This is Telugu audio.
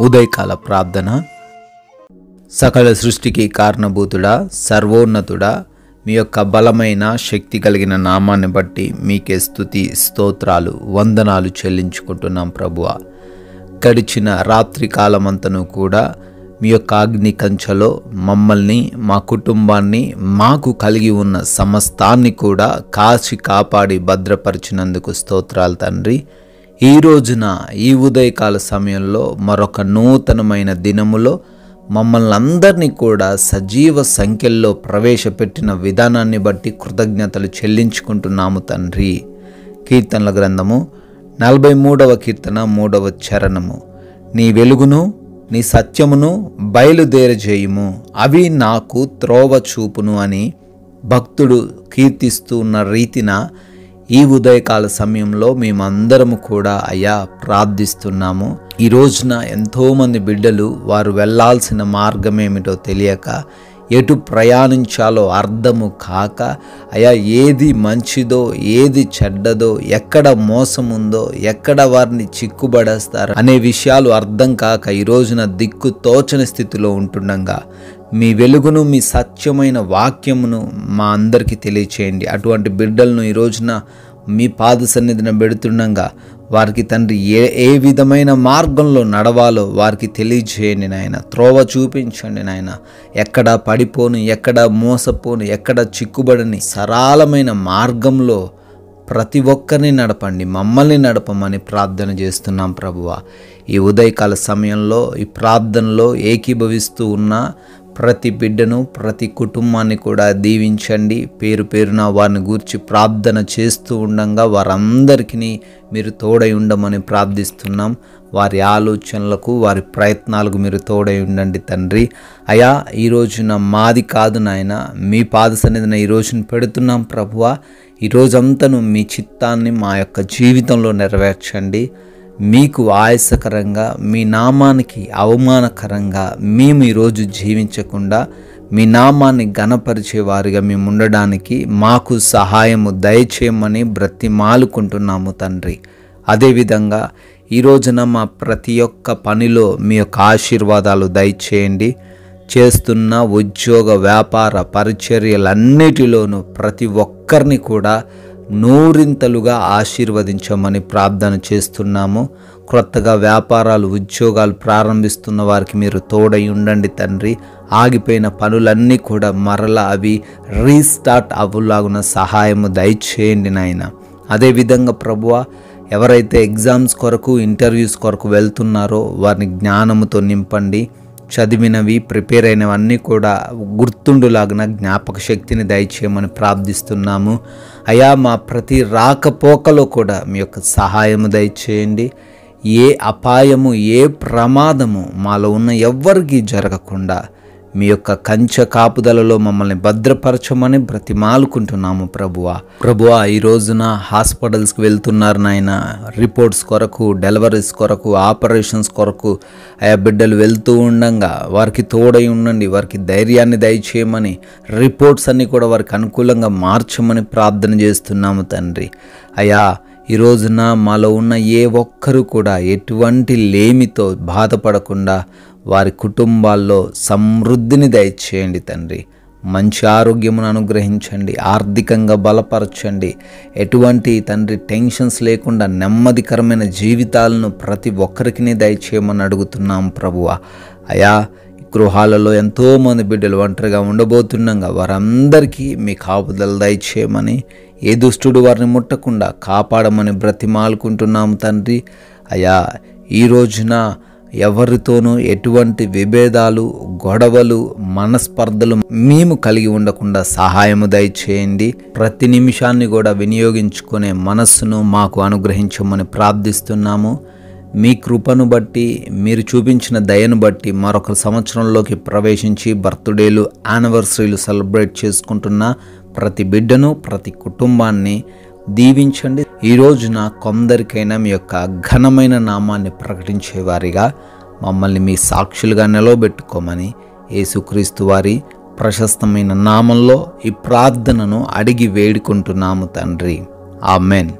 ఉదయకాల ప్రార్థన. సకల సృష్టికి కారణభూతుడా, సర్వోన్నతుడా, మీ యొక్క బలమైన శక్తి కలిగిన నామాన్ని బట్టి మీకే స్తుతి స్తోత్రాలు వందనాలు చెల్లించుకుంటున్నాం ప్రభువా. గడిచిన రాత్రి కాలమంతను కూడా మీ యొక్క అగ్ని కంచెలో మమ్మల్ని, మా కుటుంబాన్ని, మాకు కలిగి ఉన్న సమస్తాన్ని కూడా కాచి కాపాడి భద్రపరిచినందుకు స్తోత్రాలు తండ్రి. ఈ రోజున ఈ ఉదయకాల సమయంలో మరొక నూతనమైన దినములో మమ్మల్ని అందరినీ కూడా సజీవ సంఖ్యల్లో ప్రవేశపెట్టిన విధానాన్ని బట్టి కృతజ్ఞతలు చెల్లించుకుంటున్నాము తండ్రి. కీర్తనల గ్రంథము 43వ కీర్తన 3వ చరణము. నీ వెలుగును నీ సత్యమును బయలుదేరజేయుము, అవి నాకు త్రోవ చూపును అని భక్తుడు కీర్తిస్తూ ఉన్న రీతిన ఈ ఉదయకాల సమయంలో మేమందరము కూడా అయ్యా ప్రార్థిస్తున్నాము. ఈ రోజున ఎంతోమంది బిడ్డలు వారు వెళ్ళాల్సిన మార్గం ఏమిటో తెలియక, ఎటు ప్రయాణించాలో అర్థము కాక, అయ్యా ఏది మంచిదో ఏది చెడ్డదో, ఎక్కడ మోసం ఉందో, ఎక్కడ వారిని చిక్కుబడేస్తారు అనే విషయాలు అర్థం కాక ఈ రోజున దిక్కు తోచని స్థితిలో ఉంటుండగా మీ వెలుగును మీ సత్యమైన వాక్యమును మా అందరికీ తెలియచేయండి. అటువంటి బిడ్డలను ఈ రోజున మీ పాద సన్నిధిన పెడుతుండగా వారికి తండ్రి ఏ విధమైన మార్గంలో నడవాలో వారికి తెలియజేయండి నాయన. త్రోవ చూపించండి నాయన. ఎక్కడ పడిపోను, ఎక్కడ మోసపోను, ఎక్కడ చిక్కుబడని సరళమైన మార్గంలో ప్రతి ఒక్కరిని నడపండి, మమ్మల్ని నడపమని ప్రార్థన చేస్తున్నాం ప్రభువా. ఈ ఉదయకాల సమయంలో ఈ ప్రార్థనలో ఏకీభవిస్తూ ఉన్న ప్రతి బిడ్డను, ప్రతి కుటుంబాన్ని కూడా దీవించండి. పేరు పేరున వారిని గూర్చి ప్రార్థన చేస్తూ ఉండగా వారందరికీ మీరు తోడై ఉండమని ప్రార్థిస్తున్నాం. వారి ఆలోచనలకు, వారి ప్రయత్నాలకు మీరు తోడై ఉండండి తండ్రి. అయా ఈ రోజున మాది కాదు నాయన, మీ పాద సన్నిధిన ఈ రోజున పెడుతున్నాం ప్రభువా. ఈ రోజంతను మీ చిత్తాన్ని మా యొక్క జీవితంలో నెరవేర్చండి. మీకు ఆయాసకరంగా, మీ నామానికి అవమానకరంగా మేము ఈరోజు జీవించకుండా మీ నామాన్ని ఘనపరిచే వారిగా మేము ఉండడానికి మాకు సహాయము దయచేయమని బ్రతిమాలుకుంటున్నాము తండ్రి. అదేవిధంగా ఈ రోజున మా ప్రతి ఒక్క పనిలో మీ యొక్క ఆశీర్వాదాలు దయచేయండి. చేస్తున్న ఉద్యోగ, వ్యాపార, పరిచర్యలన్నిటిలోనూ ప్రతి ఒక్కరిని కూడా నూరింతలుగా ఆశీర్వదించమని ప్రార్థన చేస్తున్నాము. క్రొత్తగా వ్యాపారాలు, ఉద్యోగాలు ప్రారంభిస్తున్న వారికి మీరు తోడై ఉండండి తండ్రి. ఆగిపోయిన పనులన్నీ కూడా మరలా అవి రీస్టార్ట్ అవ్వలాగున సహాయము దయచేయండి నాయన. అదేవిధంగా ప్రభువా, ఎవరైతే ఎగ్జామ్స్ కొరకు, ఇంటర్వ్యూస్ కొరకు వెళ్తున్నారో వారిని జ్ఞానముతో నింపండి. చదివినవి, ప్రిపేర్ అయినవన్నీ కూడా గుర్తుండులాగిన జ్ఞాపక శక్తిని దయచేయమని ప్రార్థిస్తున్నాము. అయా మా ప్రతి రాకపోకలో కూడా మీ యొక్క సహాయము దయచేయండి. ఏ అపాయము, ఏ ప్రమాదము మాలో ఉన్న ఎవ్వరికీ జరగకుండా మీ యొక్క కంచె కాపుదలలో మమ్మల్ని భద్రపరచమని బ్రతిమాలుకుంటున్నాము ప్రభువా. ఈ రోజున హాస్పిటల్స్కి వెళ్తున్నారు నాయన. రిపోర్ట్స్ కొరకు, డెలివరీస్ కొరకు, ఆపరేషన్స్ కొరకు ఆయా బిడ్డలు వెళ్తూ ఉండగా వారికి తోడై ఉండండి. వారికి ధైర్యాన్ని దయచేయమని, రిపోర్ట్స్ అన్నీ కూడా వారికి అనుకూలంగా మార్చమని ప్రార్థన చేస్తున్నాము తండ్రి. అయా ఈ రోజున మాలో ఉన్న ఏ ఒక్కరు కూడా ఎటువంటి లేమితో బాధపడకుండా వారి కుటుంబాల్లో సమృద్ధిని దయచేయండి తండ్రి. మంచి ఆరోగ్యమును అనుగ్రహించండి, ఆర్థికంగా బలపరచండి. ఎటువంటి తండ్రి టెన్షన్స్ లేకుండా నెమ్మదికరమైన జీవితాలను ప్రతి ఒక్కరికి దయచేయమని అడుగుతున్నాం ప్రభువా. అయా గృహాలలో ఎంతోమంది బిడ్డలు ఒంటరిగా ఉండబోతుండగా వారందరికీ మీ కాపుదల దయచేయమని, ఏ దుష్టుడు వారిని ముట్టకుండా కాపాడమని బ్రతిమాలుకుంటున్నాము తండ్రి. అయా ఈ రోజున ఎవరితోనూ ఎటువంటి విభేదాలు, గొడవలు, మనస్పర్ధలు మేము కలిగి ఉండకుండా సహాయము దయచేయండి. ప్రతి నిమిషాన్ని కూడా వినియోగించుకునే మనస్సును మాకు అనుగ్రహించమని ప్రార్థిస్తున్నాము. మీ కృపను బట్టి, మీరు చూపించిన దయను బట్టి మరొక సంవత్సరంలోకి ప్రవేశించి బర్త్డేలు, యానివర్సరీలు సెలబ్రేట్ చేసుకుంటున్న ప్రతి బిడ్డను, ప్రతి కుటుంబాన్ని దీవించండి. ఈ రోజున కొందరికైనా మీ యొక్క ఘనమైన నామాన్ని ప్రకటించేవారిగా మమ్మల్ని మీ సాక్షులుగా నిలవబెట్టుకోమని యేసుక్రీస్తు వారి ప్రశస్తమైన నామంలో ఈ ప్రార్థనను అడిగి వేడుకుంటున్నాము తండ్రి. ఆమెన్.